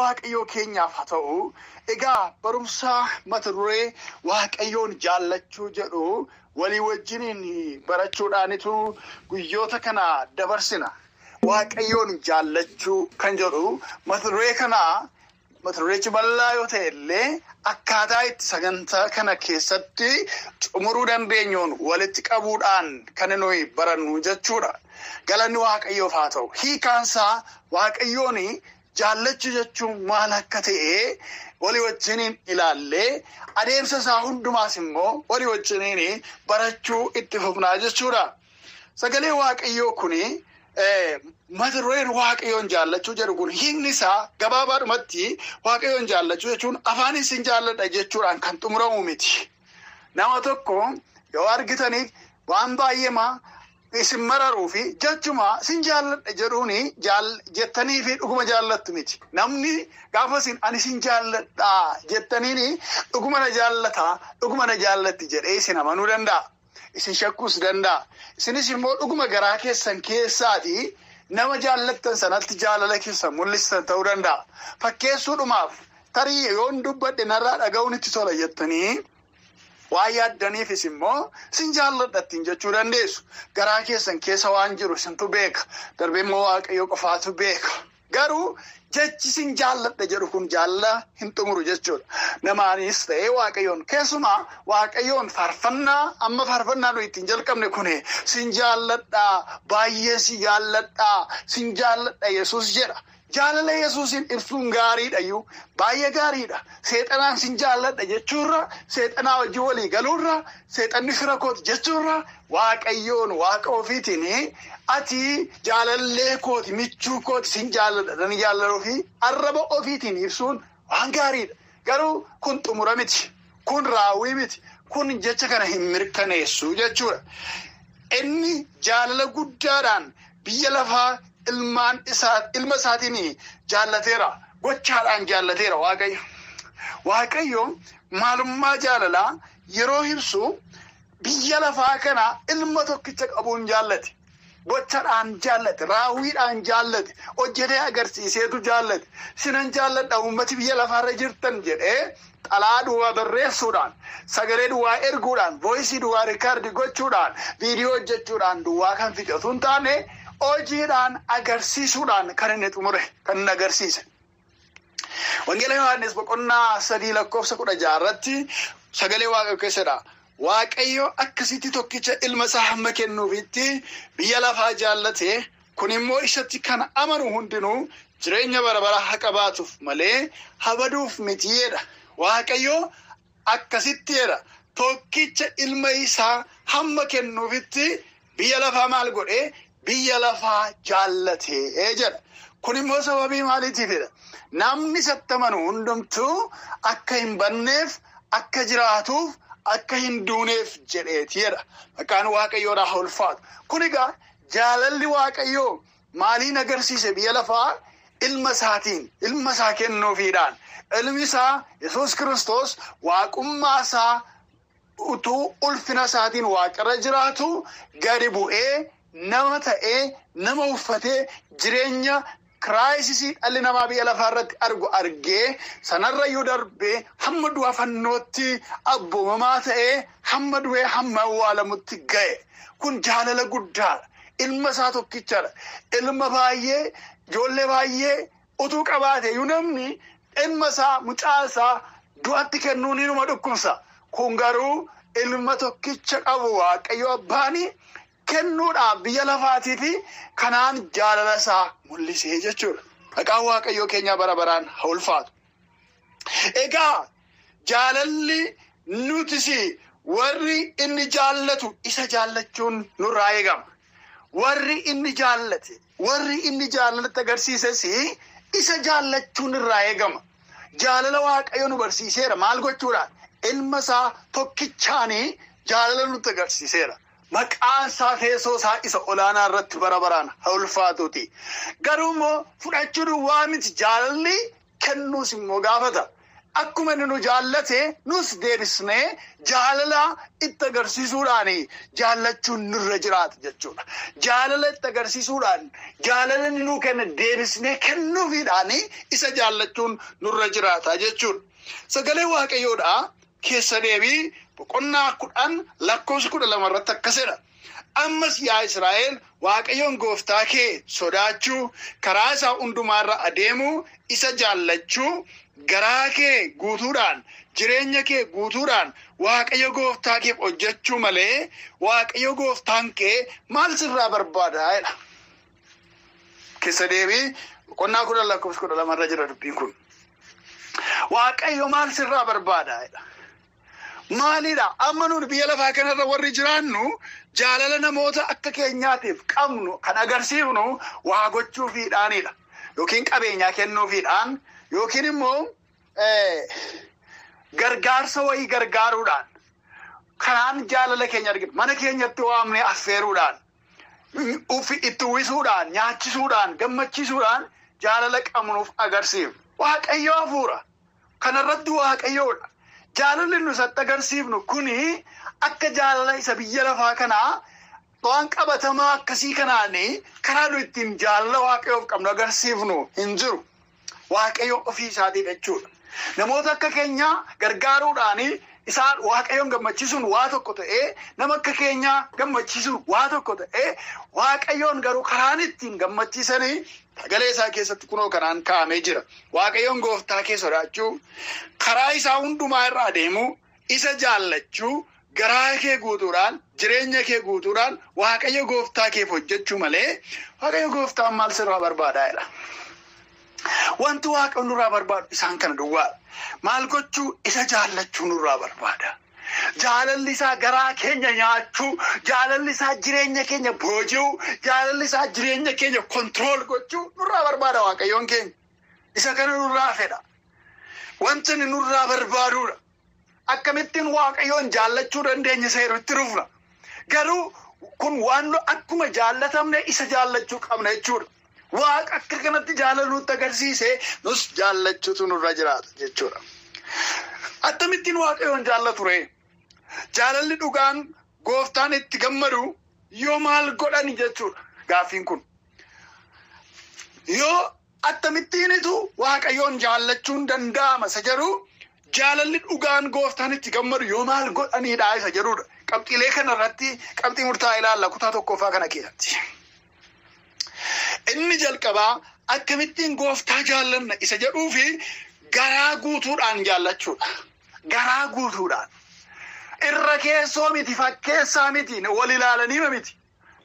waaqayyoo keenyaaf haa ta'u. Egaa barumsa mata duree waaqayyoon jaallachuu jedhu walii wajjiniin barachuudhaanitu guyyoota kana dabarsina. Waaqayyoon jaallachuu kan jedhu mata duree kana mata duree bal'aa yoo ta'e illee akkaataa itti sagantaa kana keessatti xumuruu dandeenyuun walitti qabuudhaan kan nuyi barannu jechuudha. Galanni waaqayyoof haa ta'u. Hiikaansaa waaqayyoon jaallachuu jechuun maal akka ta'e walii wajjiniin ilaallee adeemsa isaa hundumaas immoo walii wajjiniin barachuu itti fufnaa jechuudha. Sagalee waaqayyoo kuni mata dureen waaqayyoon jaallachuu jedhu kun hiikni isaa gabaabaadhumatti waaqayyoon jaallachuu jechuun afaan isin jaalladha jechuudhaan kan xumuramu miti. Nama tokko yoo argitanii waan baay'eema isin mararuu fi jechuma isin jaalladha jedhuuni jettanii fi dhuguma jaallattu miti. Namni gaafa ani isin jaalladha jettaniini dhuguma na jaallata, dhuguma na jaallatti jedhee isin amanuu danda'a. Isin shakkuus danda'a. Isinis immoo dhuguma garaa keessan keessaati nama jaallattan sanatti jaalala keessan mul'istan ta'uu danda'a. Fakkeessuudhumaaf tarii yoon dubbadhe narraa dhaga'uun itti tola jettanii waa yaaddaniifis immoo isin jaalladhattiin jechuu dandeessu. Garaa keessan keessa waan jiru isintu beeka. Darbee immoo waaqayyo qofaatu beeka. Garuu jechi isin jaalladha jedhu kun jaalala hin xumuru jechuudha. Namaanis ta'ee waaqayyoon keessumaa waaqayyoon faarfannaa amma faarfannaa nuyi ittiin jalqabne kuni sin jaalladha baay'ee si jaalladha sin jaalladha Yesuus jedha. Jaalala Yesuusin ibsuun gaariidha iyyuu baay'ee gaariidha. Seexanaan sin jaalladha jechuurra seexanaa wajji walii galuurra seexanni fira kooti jechuurra waaqayyoon waaqa ofiitiin ati jaalallee kooti michuu kooti sin jaalladha dani jaalladhuu fi arraba ofiitiin ibsuun waan gaariidha. Garuu kun xumura miti, kun raawwii miti, kun jecha kana hin mirkaneessu jechuudha. Inni jaalala guddaadhaan biyya lafaa ilma isaatiin jaallateera, gochaadhaan jaallateera waaqayyo. Waaqayyo maalummaa jaalalaa yeroo ibsu biyya lafaa kana ilma tokkicha qabuun jaallate. Gochaadhaan jaallate, raawwiidhaan jaallate, hojjetee agarsiiseetu jaallate. Sinan jaalladha uummati biyya lafaarra jirtan jedhee xalaa duwwaa barreessuudhaan, sagalee duwwaa erguudhaan, voisii duwwaa rikaardi gochuudhaan, viidiyoo hojjechuudhaan duwwaa kan fixatu hin taane hojiidhaan agarsiisuudhaan kan inni xumure, kan inni agarsiise. Wangeela Yohaannis boqonnaa 3:16 irratti sagalee waaqayyoo keessadha. Waaqayyo akkasitti tokkicha ilma isaa hamma kennuufitti biyya lafaa jaallate, kun immoo isatti kan amanu hundinuu jireenya bara baraa haa qabaatuuf malee habaduuf miti jedha. Waaqayyo akkasitti jedha. Tokkicha ilma isaa hamma kennuufitti biyya lafaa maal godhee? Biyya lafaa jaallatee jedha. Kun immoo sababii maaliitiifidha? Namni isatti amanu hundumtuu akka hin banneef, akka jiraatuuf, akka hin duuneef jedheeti jedha. Maqaan waaqayyoodhaa haa ulfaatu. Kun egaa jaalalli waaqayyoo maaliin agarsiise biyya lafaa? Ilma isaatiin, ilma isaa kennuufiidhaan. Ilmi isaa Yesuus Kiristoos waaqummaa isaa utuu ulfina isaatiin waaqarra jiraatu gadi bu'ee nama ta'ee, nama uffatee jireenya kiraayisisii dhalli namaa biyya lafaa irratti argu argee sanarrayyuu darbee hamma du'a fannootti abboomamaa ta'ee hamma du'ee hamma awwaalamutti ga'e. Kun jaalala guddaadha. Ilma isaa tokkichadha. Ilma baay'ee, ijoollee baay'ee utuu qabaate iyyuu namni ilma isaa, mucaa isaa du'atti kennuun inuma dhukkubsa. Kun garuu ilma tokkicha qabu waaqayyo abbaanii kennuudhaaf biyya lafaatii fi kanaan jaalala isaa mul'isee jechuudha. Maqaan waaqayyoo keenyaa bara baraan haa ulfaatu. Egaa jaalalli nutis warri inni jaallatu isa jaallachuun nurraa eegama. Warri inni jaallate, warri inni jaalala agarsiises isa jaallachuun irraa eegama. Jaalala waaqayyo nu barsiiseera. Maal gochuudhaan? Ilma isaa tokkichaanii jaalala nutti agarsiiseera. Maqaan isaa teessoo isaa isa olaanaa irratti bara baraan haa ulfaatuuti. Garuu immoo fudhachuu duwwaa miti, jaalalli kennuus immoo gaafata. akkuma inni nu jaallate nus deebisnee jaalala itti agarsiisuudhaan jaallachuun nurra jiraata jechuudha. Jaalala itti agarsiisuudhaan jaalala inni nuu kenne deebisnee kennuufiidhaan isa jaallachuun nurra jiraata jechuudha. Sagalee Waaqayyoodhaa keessa deebii boqonnaa 10 lakkoofsa 12 irratti akkasidha. Ammas yaa Israa'el Waaqayyoon gooftaa kee sodaachuu karaa isaa hundumaarra adeemuu isa jaallachuu garaa kee guutuudhaan jireenya kee guutuudhaan Waaqayyo gooftaa kee hojjechuu malee Waaqayyo gooftaan kee maal sirraa barbaada jedha. Keessa deebii boqonnaa 10 lakkoofsa 12 irra jira dubbiin kun. Waaqayyo maal sirraa barbaada jedha. Maalidha amma nuti biyya lafaa kanarra warri jiraannu jaalala namoota akka keenyaatiif qabnu kan agarsiifnu waa gochuufiidhaanidha. Yookiin qabeenyaa kennuufiidhaan yookiin immoo gargaarsa wayii gargaaruudhaan kanaan jaalala keenya argina. Mana keenyatti waamnee affeeruudhaan itti uwwisuudhaan nyaachisuudhaan gammachiisuudhaan jaalala qabnuuf agarsiifnu. Waaqayyo hafuura kanarratti Waaqayyoodha. Jaalalli nuti agarsiifnu kuni akka jaalala isa biyya lafaa kanaa waan qabatamaa akkasii kanaan karaa nu ittiin jaalala Waaqayyoof qabnu agarsiifnu hin jiru. Waaqayyo ofii isaatii jechuudha. Namoota akka keenyaa gargaaruudhaan isaan Waaqayyoon gammachiisuun waa tokko ta'ee nama akka keenyaa gammachiisuun waa tokko ta'ee Waaqayyoon garuu karaan ittiin gammachiisanii sagalee isaa keessatti kunoo kanaan kaa'amee jira. Waaqayyoon gooftaa kee sodaachuu karaa isaa hundumaa irra adeemuu isa jaallachuu garaa kee guutuudhaan jireenya kee guutuudhaan Waaqayyo gooftaa keef hojjechuu malee Waaqayyo gooftaan maal sirraa barbaada jedha. Wanti Waaqayyo nurraa barbaadu isaan kana duwwaadha. Maal gochuu isa jaallachuu nurraa barbaada. Jaalalli isaa garaa keenya nyaachuu, jaalalli isaa jireenya keenya booji'uu, jaalalli isaa jireenya keenya kontirool gochuu nurraa barbaada Waaqayyoon keenya. Isa kana nurraa fedha. Wanti inni nurraa barbaadudha. Akkamittiin Waaqayyoon jaallachuu dandeenya isa yerootti dhufna. Garuu kun waan akkuma jaallatamne isa jaallachuu qabna jechuudha. Waaqa akka kanatti jaalaluutti agarsiise nus jaallachuutu nurra jiraata jechuudha. Akkamittiin Waaqayyoon jaallatu ree? Jaalalli dhugaan gooftaan itti gammadu yoo maal godhani jechuudha gaaffiin kun. Yoo akkamittiinitu Waaqayyoon jaallachuun danda'ama isa jedhu jaalalli dhugaan gooftaan itti gammadu yoo maal godhanidha isa jedhudha. Qabxiilee kanarratti qabxii murtaa'aa ilaalla kutaa tokkoffaa kana keessatti. Inni jalqabaa akkamittiin gooftaa jaallanna isa jedhuu fi garaa guutuudhaan jaallachuudha. Garaa guutuudhaan. Irra keessoo miti fakkeessaa miti wal ilaalanii miti.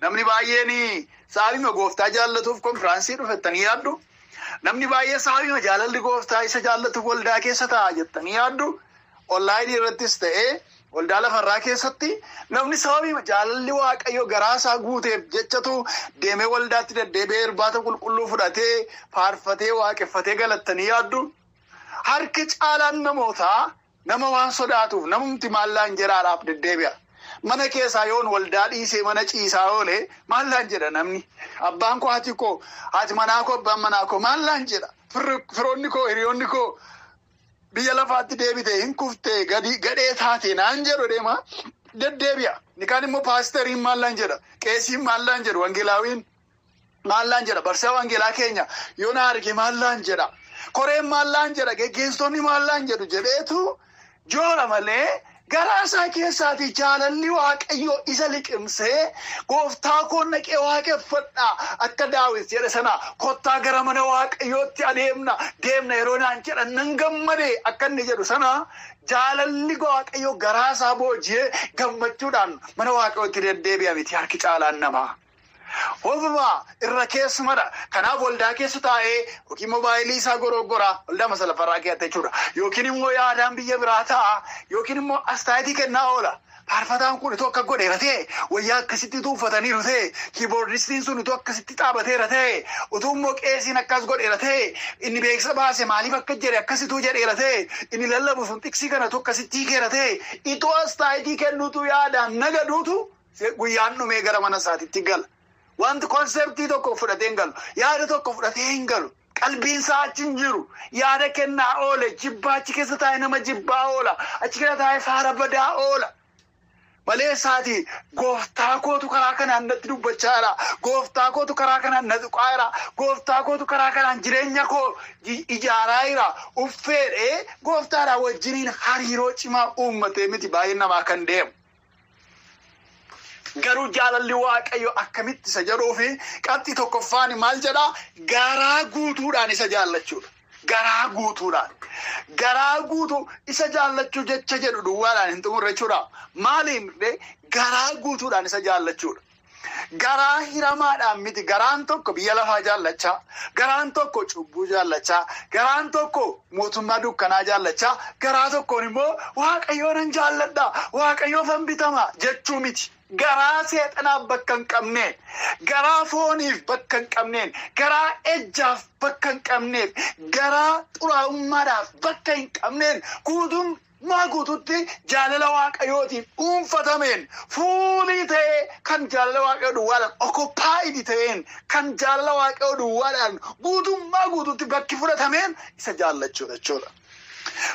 Namni baay'een saabima gooftaa jaallatuuf konfiraansii dhufettanii yaaddu. Namni baay'ee saabima jaalalli gooftaa isa jaallatuuf waldaa keessa taa'a jettanii yaaddu. Onlaayinii irrattis ta'ee waldaa lafarraa keessatti namni sababima jaalalli Waaqayyo garaa isaa guuteef jechatu deemee waldaatti deddeebi'ee irbaata qulqulluu fudhatee faarfatee waaqeffatee galattanii yaaddu. Harki caalaan namootaa nama waan sodaatuuf namumti maallaan jedhaadhaaf deddeebi'a. Mana keessaa yoon waldaa dhiisee mana ciisaa oolee maallaan jedha namni. Abbaan koo haati manaa koo abbaan manaa koo maallaan jedha. Firoonni koo hiriyoonni koo biyya lafaatti deebitee hin kuftee gadhee taate naan jedhu deema deddeebi'a. Nikaan immoo paasteriin maallaan jedha. Qeesiin maallaan jedhu wangeelaawiin maallaan jedha. Barsiisaa wangeelaa keenya yoo na arge maallaan jedha. Koreen maallaan jedha. Geggeessitoonni maallaan jedhu jedheetu joora malee garaa isaa keessaati jaalalli Waaqayyo isa liqimsee gooftaa koo naqee waaqeffadhaa akka Daawit jedhe sana kottaa gara mana Waaqayyootti adeemna deemna yeroo naan jedhan nan gammade akka inni jedhu sana jaalalli Waaqayyo garaa isaa booji'ee gammachuudhaan mana Waaqayyootti deddeebi'a miti harki caalaan namaa. Hofumaa irra keessumadha. Kanaaf waldaa keessa taa'ee yookiin moobaayilii isaa goroggoraa waldaa masalafarraa keessa jechuudha. Yookiin immoo yaadaan biyya biraa ta'a yookiin immoo astaayitii kennaa oola. Faarfataan kun itoo akka godheera ta'e wayyaa akkasitti uffataniiru ta'e kiiboordistiin sun itoo akkasitti xaabateera ta'e utuu immoo qeesiin akkas godheera ta'e inni beeksisa baase maaliif akka jedhe akkasituu jedheera ta'e inni lallabu sun xiksii kanatu akkasitti hiikeera ta'e itoo astaayitii kennuutu yaadaan nagaduutu guyyaan dhumee gara mana isaatiitti gala. Wanti konseptii tokko fudhatee hin galu. Yaada tokko fudhatee hin galu. qalbiin isaa achi hin jiru yaada kennaa oole jibbaa achi keessa taa'e nama jibbaa oola achi keessa taa'e faara badaa oola malee isaati gooftaa kootu karaa kanaan natti dubbachaa jira gooftaa kootu karaa kanaan na tuqaa jira gooftaa kootu karaa kanaan jireenya koo ijaaraa jira uffeedhee gooftaadhaan wajjiniin hariiroo cimaa uummatee miti baay'ee namaa kan deemu. Garuu jaalalli waaqayyo akkamitti isa jedhuu fi qabxii tokkoffaan maal jedhaa garaa guutuudhaan isa jaallachuudha. Garaa guutuu isa jaallachuu jecha jedhu duwwaadhaan hin xumurre jechuudha. Maaliin garaa guutuudhaan isa jaallachuudha. Garaa hiramaadhaan miti garaan tokko biyya lafaa jaallachaa garaan tokko cubbuu jaallachaa garaan tokko mootummaa dukkanaa jaallachaa garaa tokkoon immoo waaqayyoon jaalladha waaqayyoof bitama jechuu miti. Garaa seexanaaf bakka hin qabneen garaa fooniif bakka hin qabneen garaa ejjaaf bakka hin qabneen garaa xuraa'ummaadhaaf bakka hin qabneen guutummaa guututti jaalala waaqayyootiin dhuunfatameen fuulii ta'ee kan jaalala waaqayyoo duwwaadhaan okoppaayidii ta'een kan jaalala waaqayyoo duwwaadhaan guutummaa guututti bakki fudhatameen isa jaallachuudha jechuudha.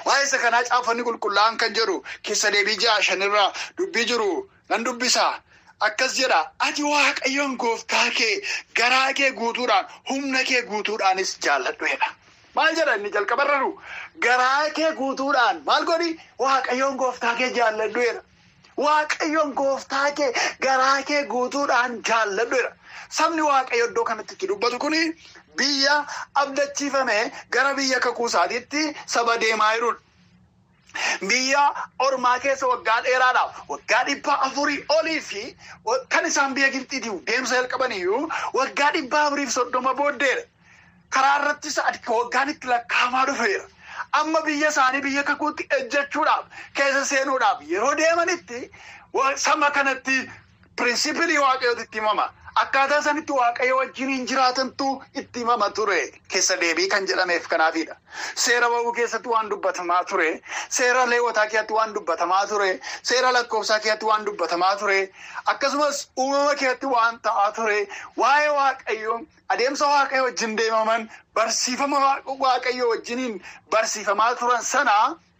Waa'ee isa kanaa caafanni qulqullaa'aan kan jedhu keessa deebii 6:5 dubbii jiru. Nan dubbisaa akkas jedha ati waaqayyoon gooftaa kee garaa kee guutuudhaan humna kee guutuudhaanis jaalladhuedha. Maal jedha inni jalqabarra garaa kee guutuudhaan maal godhi waaqayyoon gooftaa kee jaalladhuedha. Waaqayyoon gooftaa kee garaa kee guutuudhaan jaalladhuedha. Sabni waaqayyo iddoo kanatti itti dubbatu kuni biyya abdachiifame gara biyya kakuu isaatiitti saba deemaa jiruudha. Biyya ormaa keessa waggaa dheeraadhaaf waggaa 400 olii fi kan isaan biyya Gibxiitiif deemsa jalqabaniyyuu waggaa 430 booddeedha. Karaa irrattis waggaan itti lakkaa'amaa dhufeera. Amma biyya isaanii biyya kakuutti ejjechuudhaaf keessa seenuudhaaf yeroo deemanitti sama kanatti pirinsipilii waaqayyooti itti himama. Akkaataa sanitti waaqayyo wajjiniin jiraatantu itti himama ture. Keessa deebii kan jedhameef kanaafidha. Seera ba'uu keessatti waan dubbatamaa ture. Seera leewotaa keessatti waan dubbatamaa ture. Seera lakkoofsaa keessatti waan dubbatamaa ture. Akkasumas uumama keessatti waan ta'aa ture. Waa'ee waaqayyo adeemsa waaqayyo wajjin deemaman barsiifama waaqayyo wajjiniin barsiifamaa turan sana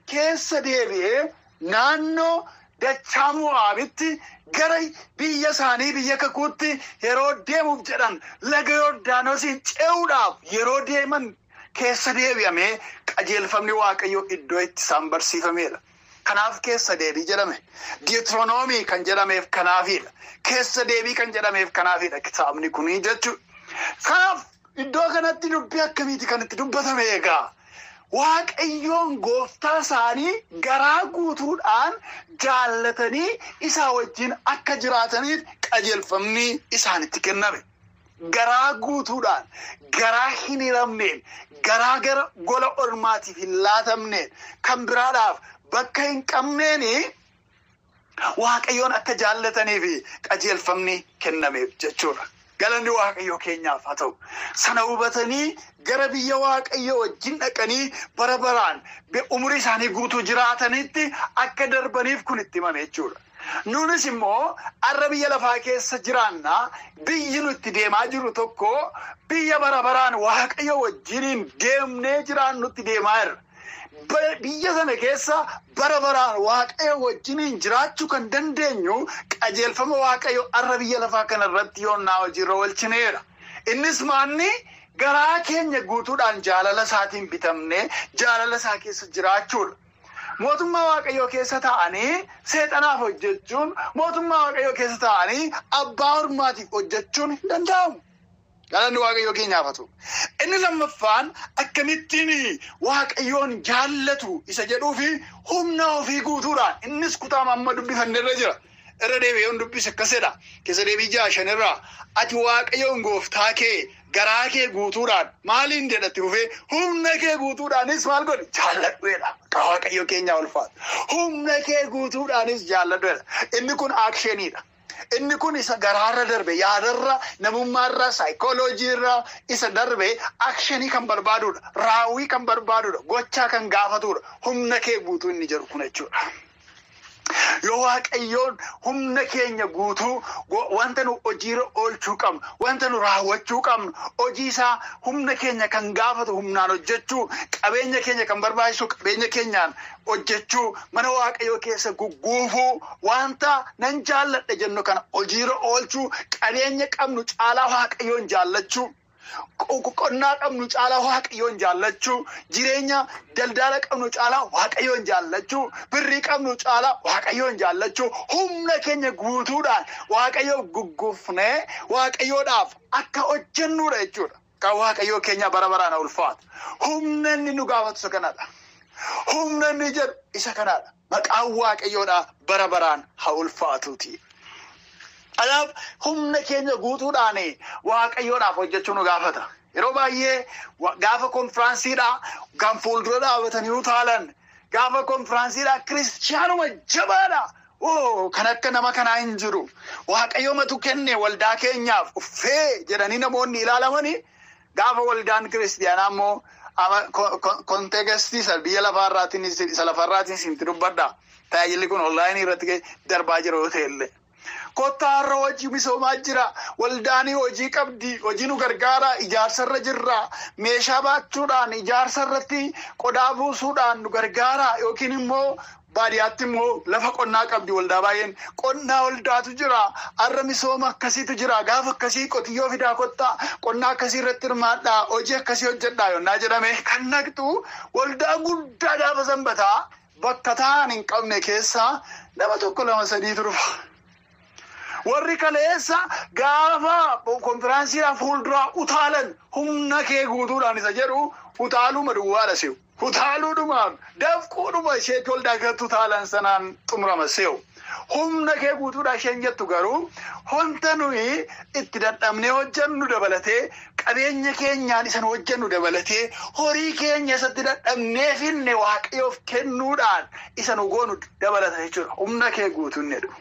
keessa deebi'ee naannoo dachaa Mo'aabitti gara biyya isaanii biyya kakuutti yeroo deemuuf jedhan laga Yordaanosiin ce'uudhaaf yeroo deeman keessa deebi'amee qajeelfamni waaqayyo iddoo itti isaan barsiifameedha. Kanaaf keessa deebii jedhame. Deuteronoomii kan jedhameef kanaafidha. Keessa deebii kan jedhameef kanaafidha kitaabni kunii jechuudha. Kanaaf iddoo kanatti dubbii akkamiiti kan itti dubbatame egaa? Waaqayyoon gooftaa isaanii garaa guutuudhaan jaallatanii isaa wajjin akka jiraataniif qajeelfamni isaanitti kenname. Garaa guutuudhaan garaa hin hiramneen garaa gara gola ormaatiif hin laatamneen kan biraadhaaf bakka hin qabneen waaqayyoon akka jaallataniif qajeelfamni kennameef jechuudha. Galanni waaqayyo keenyaaf haa ta'u. Sana hubatanii gara biyya waaqayyo wajjin dhaqanii bara baraan umurii isaanii guutuu jiraatanitti akka darbaniif kun itti himame jechuudha. Nuunis immoo har'a biyya lafaa keessa jiraannaa biyyi nutti deemaa jiru tokko biyya bara baraan waaqayyo wajjiniin deemnee jiraannutti deemaa jirra. Biyya sana keessa bara baraan waaqayyo wajjiniin jiraachuu kan dandeenyu qajeelfama waaqayyo har'a biyya lafaa kana irratti yoonnaa hojiirra oolchineera. Innis maanni garaa keenya guutuudhaan jaalala isaatiin bitamne jaalala isaa keessa jiraachuudha. Mootummaa waaqayyoo keessa ta'anii seexanaaf hojjechuun mootummaa waaqayyoo keessa ta'anii abbaa ormaatiif hojjechuun hin danda'amu. Galanni waaqayyoo keenyaaf haa ta'u. Inni lammaffaan akkamittiin waaqayyoon jaallatu isa jedhuu fi humna ofii guutuudhaan innis kutaa amma dubbifanne irra jira. Irra deebi'ee dubbise akkasidha. Keessa deebii 6:5 ati waaqayyoon gooftaa kee garaa kee guutuudhaan maaliin jedhatti dhufee humna kee guutuudhaanis maal godhi jaalladhuedha. Waaqayyo keenya ulfaatu. Humna kee guutuudhaanis jaalladhuedha. Inni kun aaksheniidha. Inni kun isa garaarra darbe yaadarra namummaarra saayikooloojiirra isa darbe akshenii kan barbaadudha. Raawwii kan barbaadudha. Gochaa kan gaafatudha. Humna kee guutuu inni jedhu kun jechuudha. Yoo waaqayyoon humna keenya guutuu wanta nu hojiirra oolchuu qabnu, wanta nu raawwachuu qabnu, hojii isaa humna keenya kan gaafatu humnaan hojjechuu, qabeenya keenya kan barbaachisu qabeenya keenyaan hojjechuu, mana waaqayyoo keessa gugguufuu, wanta nan jaalladha jennu kana hojiirra oolchuu, qabeenya qabnu caalaa waaqayyoon jaallachuu, qonnaa qabnu caalaa waaqayyoon jaallachuu, jireenya daldala qabnu caalaa waaqayyoon jaallachuu, birrii qabnu caalaa waaqayyoon jaallachuu, humna keenya guutuudhaan waaqayyoo gugguufnee waaqayyoodhaaf akka hojjennuudha jechuudha. Kan waaqayyoo keenya bara baraan ulfaatu. Humna inni nu gaafatu isa kanadha. Humna inni jedhu isa kanadha. Maqaan waaqayyoodhaa bara baraan haa ulfaatuuti. Kanaaf humna keenya guutuudhaan waaqayyoodhaaf hojjechuu nu gaafata. Yeroo baay'ee gaafa konfiraansiidhaa kan fuuldura dhaabatanii utaalan, gaafa konfiraansiidhaa kiristaanuma jabaadha. Kan akka nama kanaa hin jiru. Waaqayyo matu kenne waldaa keenyaaf uffee jedhanii namoonni ilaalamanii, gaafa waldaan kiristaanaa immoo konteekstii biyya lafaarraatiin isa lafarraatiin isinti dubbadha. Tajaajilli kun onlaayinii irratti darbaa jira yoo ta'ellee. Kottaarra hojii misoomaa jira. Waldaanii hojii qabdi. Hojii nu gargaara. Ijaarsarra jirra. Meeshaa baachuudhaan ijaarsarratti qodaa buusuudhaan nu gargaara. Yookiin immoo baadiyyaatti immoo lafa qonnaa qabdi waldaa baay'een. Qonnaa waldaatu jira. Arra misooma akkasiitu jira. Gaafa akkasii qotiyyoo fidaa kottaa. Qonnaa akkasii irratti hirmaadhaa. Hojii akkasii hojjedhaa yonnaa jedhame kan naqxu waldaa guddaa gaafa sanbataa bakka ta'an hin qabne keessaa nama tokko lama sadiitu dhufa. Warri kaleessa gaafa konfiraansiidhaan fuulduraa utaalan humna kee guutuudhaan isa jedhu utaaluma duwwaadha se'u. Utaaluudhumaan dafquudhuma isheetti waldaa keessatti utaalan sanaan xumurama se'u. Humna kee guutuudhaan isheen jettu garuu wanta nuyi itti dadhabnee hojjennu dabalatee, qabeenya keenyaan isan hojjennu dabalatee, horii keenya isatti dadhabnee finne waaqayyoof kennuudhaan isan goonu dabalata jechuudha. Humna kee guutuun jedhu.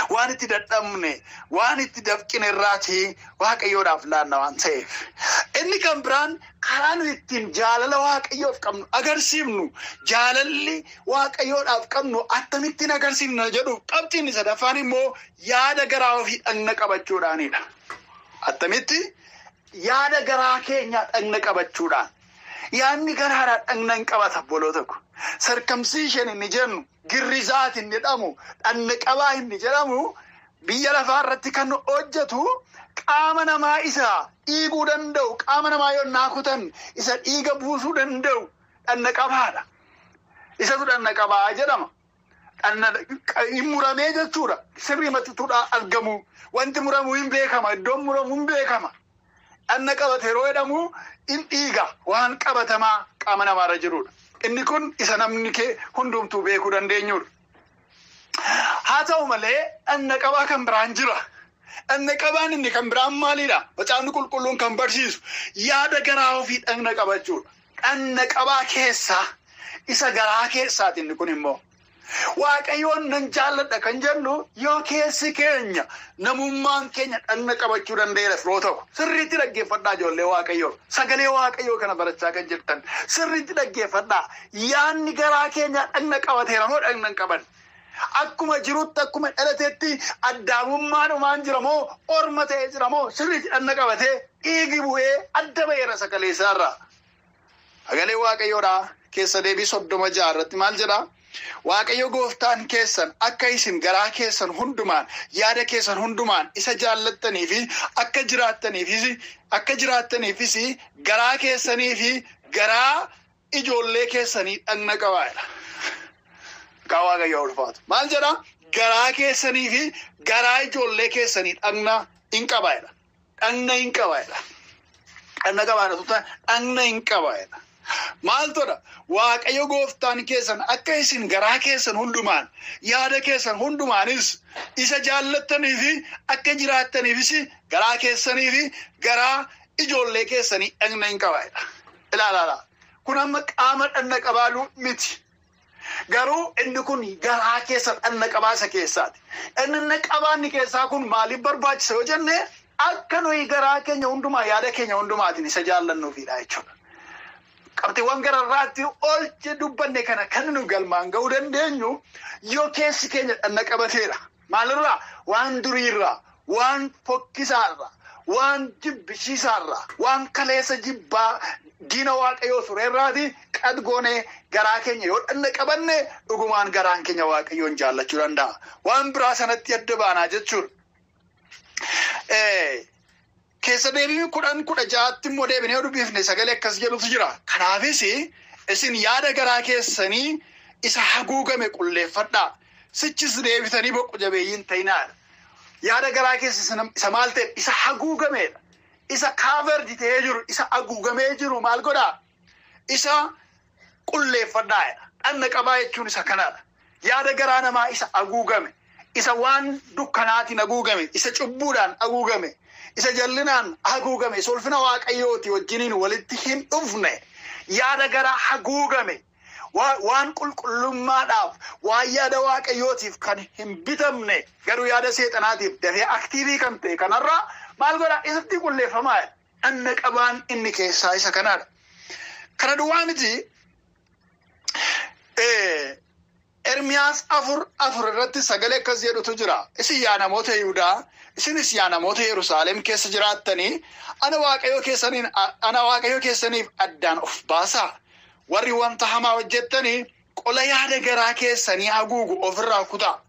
Waan itti dadhabne, waan itti dafqine irraatii waaqayyoodhaaf laanna waan ta'eef. Inni kan biraan karaa nu ittiin jaalala waaqayyoof qabnu agarsiifnu, jaalalli waaqayyoodhaaf qabnu akkamittiin agarsiifna jedhu qabxiin sadaffaan immoo yaada garaa ofii dhagna qabachuudhaanidha. Akkamitti yaada garaa keenya dhagna qabachuudhaan. Yaadni garaadhaa dhagna hin qabata obboloota ko. Sarkamsiishin inni jennu, girrizaat inni jedhamu, dhagna qabaa inni jedhamu biyya lafaa irratti kan hojjetu qaama namaa isa dhiiguu danda'u, qaama namaa yoo naakutan isa dhiiga buusuu danda'u dhagna qabaadha. Isatu dhagna qabaa jedhama. Hin muramee jechuudha. Sirrii maxxituudhaa argamu. Wanti muramu hin beekama. Iddoon muramu hin beekama. Dhagna qabate yeroo jedhamu in dhiiga waan qabatamaa qaama namaarra jirudha. Inni kun isa namni kee hundumtuu beekuu dandeenyudha. Haa ta'u malee dhagna qabaa kan biraan jira. Dhagna qabaan inni kan biraan maalidha? Macaafni qulqulluun kan barsiisu yaada garaa ofii dhagna qabachuudha. Dhagna qabaa keessaa isa garaa keessaati inni kun immoo. Waaqayyoon nan jaalladha kan jennu yoo keessi keenya namummaan keenya dhagna qabachuu danda'eera firoo ta'u. Sirriitti dhaggeeffadhaa ijoollee waaqayyoo. Sagalee waaqayyoo kana barachaa kan jirtan. Sirriitti dhaggeeffadhaa. Yaadni garaa keenya dhagna qabateera moo dhagna hin qaban? Akkuma jirutti akkuma dhalateetti addaamummaadhumaan jira moo orma ta'ee jira moo sirriitti dhagna qabatee dhiigi bu'ee adda ba'eera sagalee isaarraa. Sagalee waaqayyoodhaa keessa deebii 36 irratti maal jedhaa? Waaqayyo gooftaan keessan akka isin garaa keessan hundumaan, yaada keessan hundumaan isa jaallattanii fi akka jiraattaniifis garaa keessanii fi garaa ijoollee keessanii dhagna qabaadha. Kaa waaqayyo ulfaatu. Maal jedhaa? Garaa keessanii fi garaa ijoollee keessanii dhagna hin qabaadha. Dhagna hin qabaadha. Dhagna qabaadha. Dhagna hin qabaadha. Maaltodha? Waaqayyo gooftaan keessan akka isin garaa keessan hundumaan, yaada keessan hundumaanis isa jaallattanii fi akka jiraattaniifis garaa keessanii fi garaa ijoollee keessanii dhagna hin qabaadha. Ilaalaa. Kun amma qaama dhagna qabaaluu miti. Garuu inni kun garaa keessa dhagna qabaasa keessaati. Dhagna qabaanni keessaa kun maaliif barbaachisa yoo jenne akka nuyi garaa keenya hundumaa, yaada keenya hundumaatiin isa jaallannuufidha jechuudha. qabxiiwwan gararraatti oolche dubbanne kana kan nu galmaan ga'uu dandeenyu yoo keessi keenya dhanna qabateedha. Maalirraa? Waan duriirraa, waan fokkisaarraa, waan jibbisiisaarraa, waan kaleessa jibbaa diina waaqayyoo tureerraati qad goonee garaa keenya yoo dhanna qabanne dhugumaan garaan keenya waaqayyoon jaallachuu danda'a. Waan biraa sanatti adda baanaa jechuudha. Keessa deebiin 10:16 immoo deebinee dubbifne sagalee akkas jedhutu jira. Kanaafis isin yaada garaa keessanii isa haguugame qulleeffadhaa. Sichis deebitanii boqqu jabeeyyiin ta'inaa. Yaada garaa keessa isa maal ta'e isa haguugameedha. Isa kaaverdi ta'ee jiru, isa haguugamee jiru maal godhaa? Isa qulleeffadhaadha. Dhanna qabaa jechuun isa kanaadha. Yaada garaa namaa isa haguugame, isa waan dukkanaatiin haguugame, isa cubbuudhaan haguugame, isa jallinaan haguugame, isa ulfina waaqayyooti wajjiniin walitti hin dhufne, yaada garaa haguugame, waan qulqullummaadhaaf, waan yaada waaqayyootiif kan hin bitamne, garuu yaada seexanaatiif dafee aktiivii kan ta'e kanarraa maal godhaa? Isatti qulleeffamaadha. Dhanna qabaan inni keessaa isa kanaadha. Kana duwwaa miti. Ermiyaas 4:4 irratti sagalee akkas jedhutu jira. Isin yaa namoota Yihudaa, isinis yaa namoota Yerusaalem keessa jiraattanii, ana waaqayyo keessaniif addaan of baasaa. Warri wanta hamaa hojjettanii qola yaada garaa keessanii haguugu ofirraa kutaa.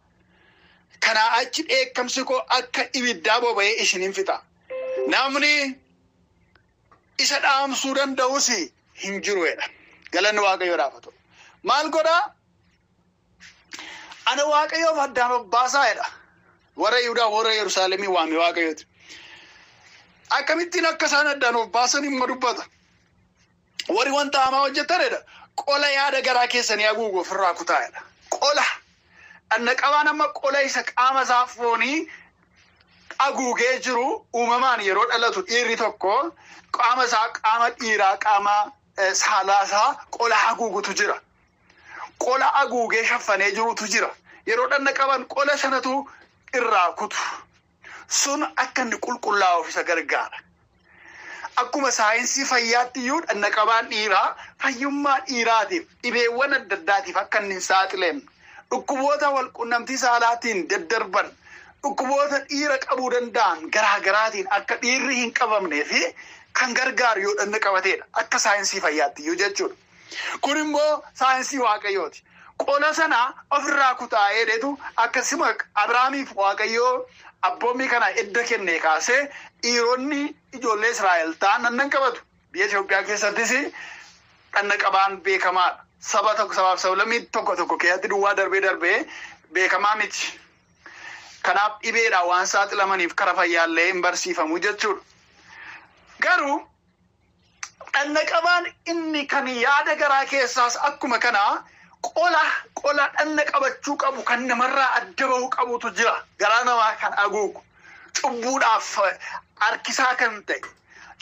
Kanaa achi dheekkamsi koo akka ibiddaa boba'ee isinin fixa. Namni isa dhaamsuu danda'us hin jiruedha. Galanni waaqayyoodhaaf haa ta'u. Maal godhaa? Ana waaqayyoof addaan of baasaadha. Warra Yihudaa warra Yerusaalemii waame waaqayyooti. Akkamittiin akka isaan addaan of baasan immoo dubbata. Warri wanta hamaa hojjetanidha. Qola yaada garaa keessanii haguugu ofirraa kutaa'edha. Qola. Dhanna qabaan amma qola isa qaama isaa foonii haguugee jiru uumamaan yeroo dhalatu dhiirri tokko qaama isaa qaama dhiiraa qaama saalaasaa qola haguugutu jira. Qola haguugee shaffanee jirutu jira. Yeroo dhanna qaban qola sanatu irraa kutu. Sun akka inni qulqullaa'uuf isa gargaara. Akkuma saayinsii fayyaatti iyyuu dhanna qabaan dhiiraa fayyummaa dhiiraatiif dhibeewwan adda addaatiif akka inni hin saaxilamne, dhukkuboota walqunnamtii saalaatiin daddarban, dhukkuboota dhiira qabuu danda'an garaa garaatiin akka dhiirri hin qabamnee fi kan gargaaru yoo dhanna qabateedha. Akka saayinsii fayyaatti iyyuu jechuudha. Kun immoo saayinsii waaqayyooti. Qola sana ofirraa kutaa'ee dheetu akkasuma Abrahaamiif waaqayyoo abboommii kana edda kennee kaasee dhiironni ijoollee Israa'el ta'an dhanna qabatu. Biyya Itoophiyaa keessattis dhanna qabaan beekamaadha. Saba tokko sabaaf sablammii tokko keessatti duwwaa darbee beekamaa miti. Kanaaf dhibeedhaan waan saaxilamaniif kara fayyaallee hin barsiifamu jechuudha. Garuu dhanna qabaan inni kan yaada garaa keessaas akkuma kanaa qola dhanna qabachuu qabu kan namarraa adda bahuu qabutu jira. Garaa namaa kan haguugu, cubbuudhaaf harkisaa kan ta'e,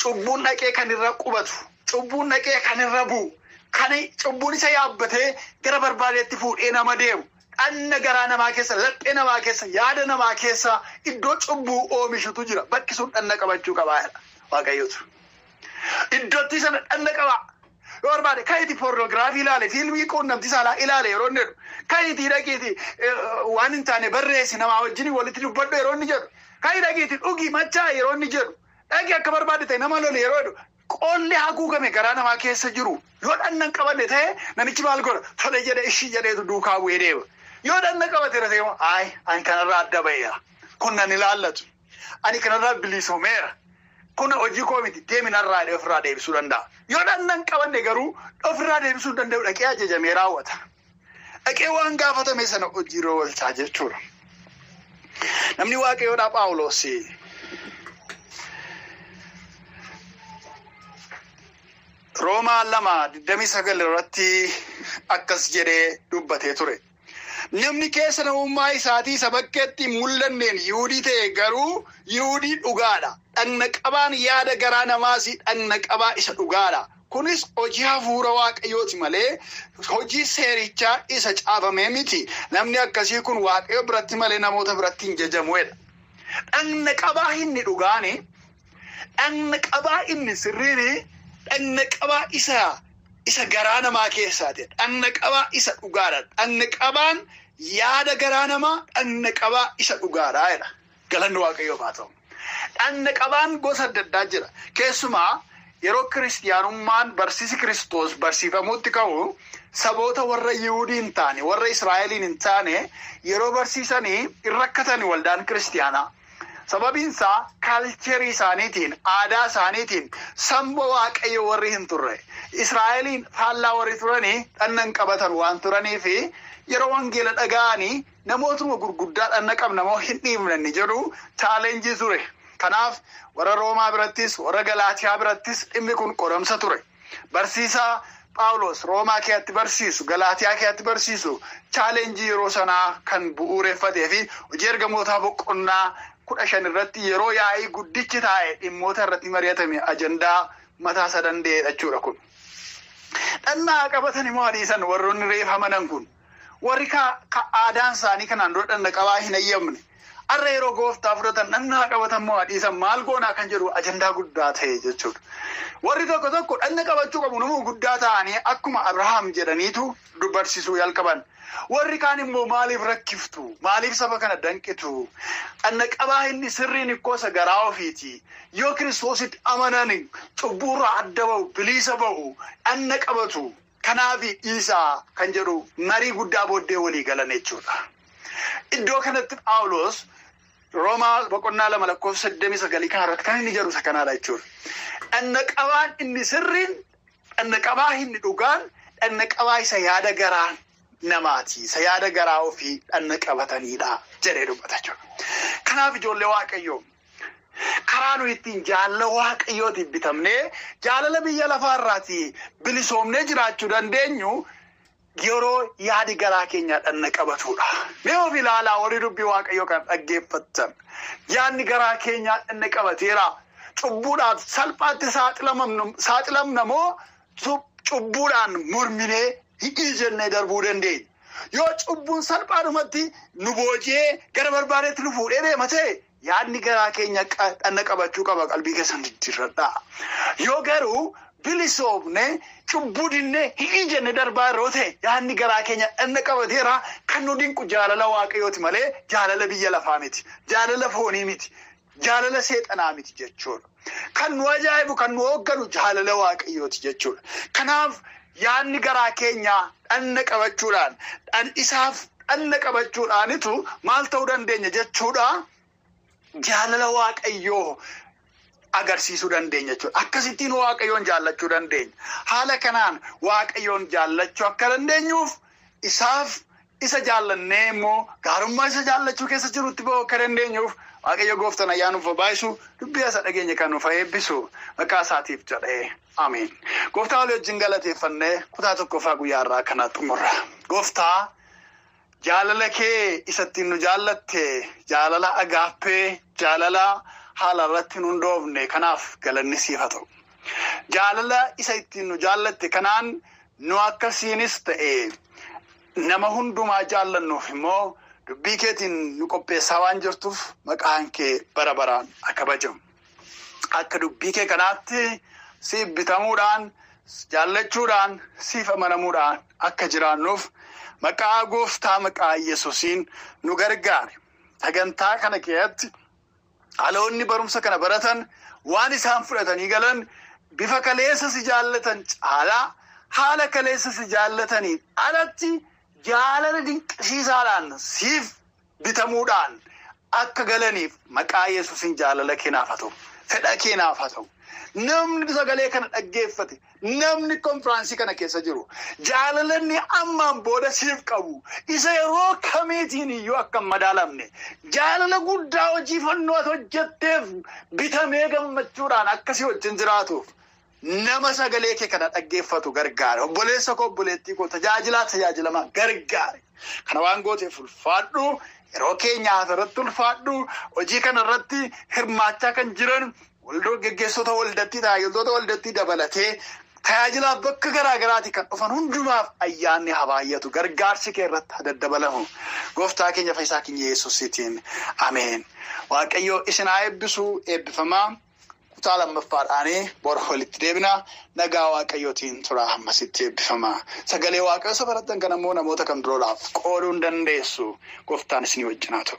cubbuun dhaqee kan irra qubatu, cubbuun dhaqee kan irra bu'u, kan cubbuun isa yaabbatee gara barbaadeetti fuudhee nama deemu, dhanna garaa namaa keessa, laphee namaa keessa, yaada namaa keessa iddoo cubbuu oomishutu jira. Bakki sun dhanna qabachuu qabaadha waaqayyotu. Iddootti sana dhanna qabaa. Yoo barbaade kayitii pornoogiraafii ilaale, fiilmii quunnamtii saalaa ilaale yeroo inni jedhu, kayitii dhaqiitii waan hin taane barreessi namaa wajjin walitti dubbadhu yeroo inni jedhu, kayitii dhaqiitii dhugii machaa yeroo inni jedhu, dhaqii akka barbaade ta'e nama lole yeroo jedhu, qolli haguugame garaa namaa keessa jiru yoo dhanna hin qabanne ta'e namichi maal godha? Tole jedhee ishii jedheetu duukaa bu'ee deema. Yoo dhanna qabateera ta'e immoo ani kanarraa adda ba'eera. Kun nan ilaallatu. Ani kanarraa bilisoomeera. Kun hojii koo miti deeminarraa ofirraa deebisuu danda'a. Yoo dhanna hin qabanne garuu ofirraa deebisuu danda'u dhaqee ajajamee raawwata. Dhaqee waan gaafatame sana hojiirra oolchaa jechuudha. Namni waaqayyoodhaa Phaawulos Roomaa 2:29 irratti akkas jedhee dubbatee ture. Namni keessa namummaa isaatii isa bakkeetti mul'anneen Yihuudii ta'e garuu Yihuudii dhugaadha. Dhanna qabaan yaada garaa namaas dhanna qabaa isa dhugaadha. Kunis hojii hafuura waaqayyooti malee hojii seerichaa isa caafamee miti. Namni akkasii kun waaqayyo biratti malee namoota biratti hin jajamuudha. Dhanna qabaa inni dhugaani, dhanna qabaa inni sirriini, dhanna qabaa isa isa garaa namaa keessaati. Dhagna qabaa isa dhugaadha. Dhagna qabaan yaada garaa namaa dhagna qabaa isa dhugaadha jedha. Galanni Waaqayyoof haa ta'u. Dhagna qabaan gosa adda addaa jira. Keessumaa yeroo kiristiyaanummaan barsiisi Kiristoos barsiifamuutti ka'u saboota warra Yihuudii hin taane warra Israa'eliin hin taane yeroo barsiisanii hin rakkatani waldaan kiristiyaanaa. Sababiinsaa kaalcherii isaaniitiin aadaa isaaniitiin samba Waaqayyo warri hin turre Israa'eliin faallaa warri turanii dhagna qabatan waan turaniifi yeroo wangeela dhaga'anii namootuma gurguddaa dhagna qabna moo hin dhiibne jedhu chaalenjii ture. Kanaaf warra Roomaa birattis warra Galaatiyaa birattis dhimmi kun qoramsa ture. Barsiisaa Phaawulos Roomaa keessatti barsiisu Galaatiyaa keessatti barsiisu chaalenjii yeroo sanaa kan bu'uureffatee fi hojii ergamootaa boqonnaa 15 irratti yeroo yaa'ii guddichi taa'e dhimmoota irratti mari'atame ajandaa mataa isa danda'e jechuudha kun. Dhagna qabatan immoo hadiisan warroonni reefamanan kun warri aadaan isaanii kanaan dura dhagna qabaa hin eeyyamne. Har'a yeroo gooftaa fudhatan dhagna qabatan moo hadiisan maal goonaa kan jedhu ajandaa guddaa ta'e jechuudha. Warri tokko tokko dhagna qabachuu qabu namuu guddaa ta'anii akkuma Abrahaam jedhaniitu barsiisuu jalqaban. Warri kaan immoo maaliif rakkiftu? Maaliif saba kana danqitu? Dhagna qabaa inni sirriin ikkoosa garaa ofiiti. Yoo Kiristoositti amanan cubbuurraa adda ba'u, bilisa ba'u, dhagna qabatu. Kanaaf Iisaa kan jedhu marii guddaa booddee walii galan jechuudha. Iddoo kanatti Phaawulos Roomaa boqonnaa 2:89 kanarratti kan inni jedhu isa kanaadha jechuudha. Dhagna qabaan inni sirriin, dhagna qabaa inni dhugaan, dhagna qabaa isa yaada garaa namaati. Isa yaada garaa ofii dhagna qabatanidha jedhee dubbata jechuudha. Kanaaf ijoollee Waaqayyoo karaa nuyi ittiin jaalala Waaqayyootiin bitamnee jaalala biyya lafaarraati bilisoomnee jiraachuu dandeenyu yeroo yaadi garaa keenya dhagna qabatudha. Mee of ilaalaa warri dubbii Waaqayyoo kan dhaggeeffatan yaadni garaa keenya dhagna qabateera. Cubbuudhaaf salphaatti saaxilamna moo cubbuudhaan morminee hidhii jennee darbuu dandeenya? Yoo cubbuun salphaadhumatti nu booji'ee gara barbaadeetti nu fuudhee deema ta'e yaadni garaa keenya dhagna qabachuu qaba qalbii keessan jijjiirradha. Yoo garuu bilisoomne cubbuu dinnee hidhii jennee darbaa yeroo ta'e yaadni garaa keenya dhagna qabateera. Kan nu dinqu jaalala Waaqayyooti malee jaalala biyya lafaa miti. Jaalala foonii miti. Jaalala seexanaa miti jechuudha. Kan nu ajaa'ibu kan nu hoogganu jaalala Waaqayyooti jechuudha. Kanaaf yaadni garaa keenya dhagna qabachuudhaan isaaf dhagna qabachuudhaanitu maal ta'uu dandeenya jechuudha. Jaalala Waaqayyoo agarsiisuu dandeenya jechuudha. Akkasittiin Waaqayyoon jaallachuu dandeenya. Haala kanaan Waaqayyoon jaallachuu akka dandeenyuuf isaaf isa jaallannee immoo gaarummaa isa jaallachuu keessa jirutti ba'uu akka dandeenyuuf Waaqayyo gooftaan ayyaanuuf baayisu dubbii isa dhageenya kan nuuf eebbisu maqaa isaatiif jedhee ameen. Gooftaa walii wajjin galateeffannee kutaa tokkoffaa guyyaa irraa kana xumurra. Gooftaa jaalala kee isattiin nu jaallatte jaalala agaappee jaalala haala irratti nu hundoofne kanaaf galanni siif haa ta'u. Jaalala isa ittiin nu jaallatte kanaan nu akkasiinis ta'e nama hundumaa jaallannuuf immoo dubbii keetiin nu qopheessaa waan jirtuuf maqaan kee bara baraan akka kabajamu. Akka dubbii kee kanaatti siif bitamuudhaan jaallachuudhaan siif amanamuudhaan akka jiraannuuf maqaa gooftaa maqaa Yesuusiin nu gargaari. Sagantaa kana keessatti dhaloonni barumsa kana baratan waan isaan fudhatanii galan bifa kaleessa si jaallatan caalaa haala kaleessa si jaallatanii alatti jaalala dinqisiisaadhaan siif bitamuudhaan akka galaniif maqaa Yesuusiin jaalala keenaaf haa ta'u. Fedha keenaaf haa ta'u. Namni sagalee kana dhaggeeffate namni konfiraansii kana keessa jiru jaalalanni ammaan booda siif qabu isa yeroo kamiitiin iyyuu akka hin madaalamne jaalala guddaa hojii fannoo hojjetteef bitamee gammachuudhaan akkasii wajjin jiraatuuf nama sagalee kee kana dhaggeeffatu gargaara. Obboleessa koo obboleettii koo tajaajilamaa gargaara. Kana waan gooteef ulfaadhu yeroo keenya asirratti ulfaadhu hojii kana irratti hirmaachaa kan jiran waldoo geggeessota waldatti tajaajiltoota waldatti dabalatee tajaajilaaf bakka garaa garaati kan dhufan hundumaaf ayyaanni haa baay'atu gargaarsi kee irratti haa daddabalamu. Gooftaa keenya fayyisaa keenya Yesuusiitiin ameen. Waaqayyo isin haa eebbisu eebbifamaa. kutaa lammaffaadhaanii bora walitti deebina nagaa waaqayyootiin tura hammasitti eebbifama. Sagalee waaqayyoo isa barattan kan ammoo namoota kam biroodhaaf qooduu hin dandeessu. Gooftaan isinii wajjin haa ta'u.